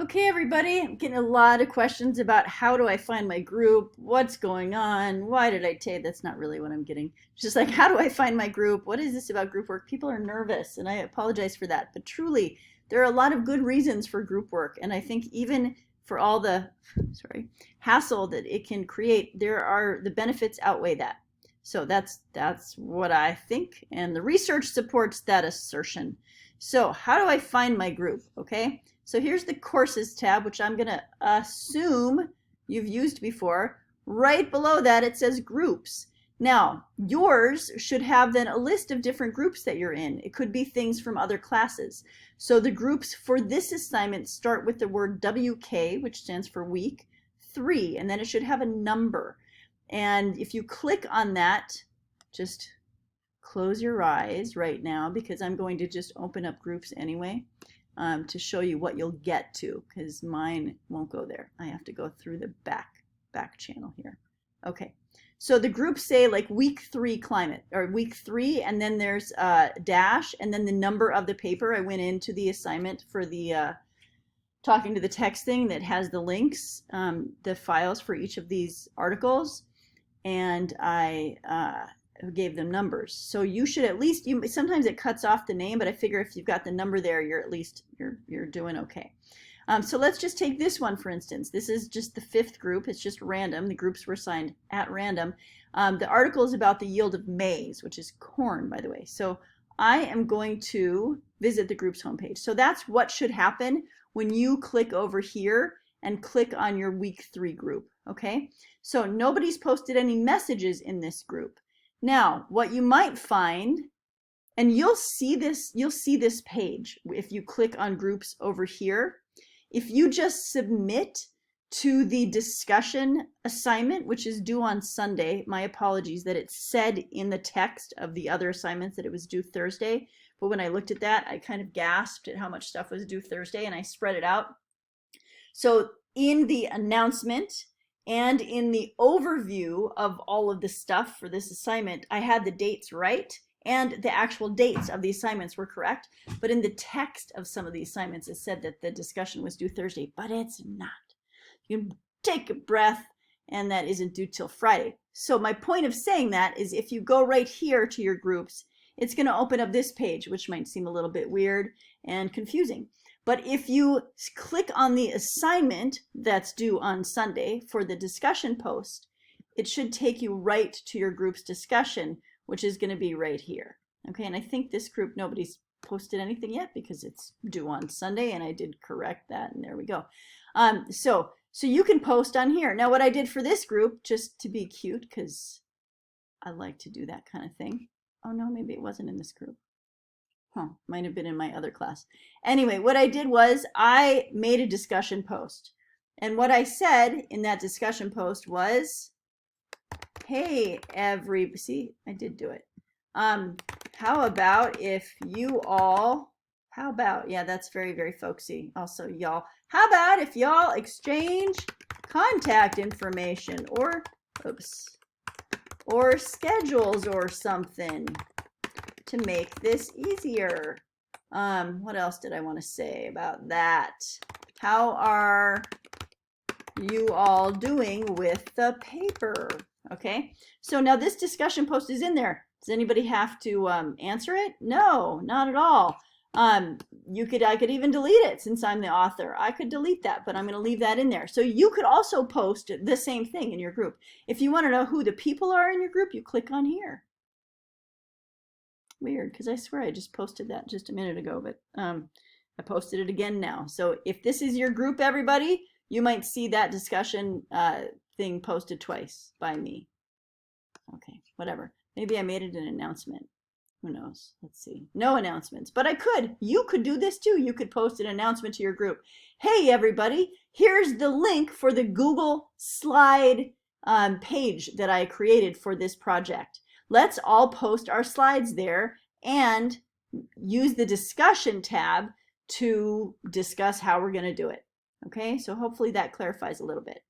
Okay, everybody, I'm getting a lot of questions about how do I find my group, what's going on, why did I take, that's not really what I'm getting. It's just like, how do I find my group? What is this about group work? People are nervous, and I apologize for that. But truly, there are a lot of good reasons for group work, and I think even for all the, hassle that it can create, the benefits outweigh that. So that's what I think, and the research supports that assertion. So how do I find my group? Okay. So here's the courses tab, which I'm going to assume you've used before. Right below that, it says groups. Now, yours should have then a list of different groups that you're in. It could be things from other classes. So the groups for this assignment start with the word WK, which stands for week 3, and then it should have a number. And if you click on that, just close your eyes right now because I'm going to just open up groups anyway. To show you what you'll get to, because mine won't go there. I have to go through the back channel here. Okay, so the groups say like week 3 climate, or week 3, and then there's dash, and then the number of the paper. I went into the assignment for the talking to the text thing that has the links, the files for each of these articles, and I gave them numbers. So you should at least, sometimes it cuts off the name, but I figure if you've got the number there, you're at least, you're doing okay. So let's just take this one, for instance. This is just the 5th group. It's just random. The groups were assigned at random. The article is about the yield of maize, which is corn, by the way. So I am going to visit the group's homepage. So that's what should happen when you click over here and click on your week 3 group, okay? So nobody's posted any messages in this group. Now, what you might find, and you'll see this page if you click on groups over here. If you just submit to the discussion assignment, which is due on Sunday, my apologies that it said in the text of the other assignments that it was due Thursday, but when I looked at that, I kind of gasped at how much stuff was due Thursday, and I spread it out. So in the announcement, and in the overview of all of the stuff for this assignment, I had the dates right and the actual dates of the assignments were correct. But in the text of some of the assignments, it said that the discussion was due Thursday, but it's not. You can take a breath, and that isn't due till Friday. So my point of saying that is if you go right here to your groups, it's going to open up this page, which might seem a little bit weird and confusing. But if you click on the assignment that's due on Sunday for the discussion post, it should take you right to your group's discussion, which is going to be right here. Okay, and I think this group, nobody's posted anything yet because it's due on Sunday, and I did correct that, and there we go. So you can post on here. Now, what I did for this group, just to be cute, because I like to do that kind of thing. Oh, no, maybe it wasn't in this group. Might have been in my other class. Anyway, what I did was I made a discussion post. And what I said in that discussion post was, hey, see, I did do it. How about if you all, yeah, that's very, very folksy. Also, y'all, how about if y'all exchange contact information or schedules or something to make this easier. What else did I want to say about that? How are you all doing with the paper? Okay, so now this discussion post is in there. Does anybody have to answer it? No, not at all. I could even delete it since I'm the author. I could delete that, but I'm going to leave that in there. So you could also post the same thing in your group. If you want to know who the people are in your group, you click on here. Weird, because I swear I just posted that just a minute ago, but I posted it again now. So if this is your group, everybody, you might see that discussion thing posted twice by me. Okay, whatever. Maybe I made it an announcement. Who knows? Let's see. No announcements, but I could. You could do this too. You could post an announcement to your group. Hey, everybody, here's the link for the Google slide page that I created for this project. Let's all post our slides there and use the discussion tab to discuss how we're going to do it. Okay, so hopefully that clarifies a little bit.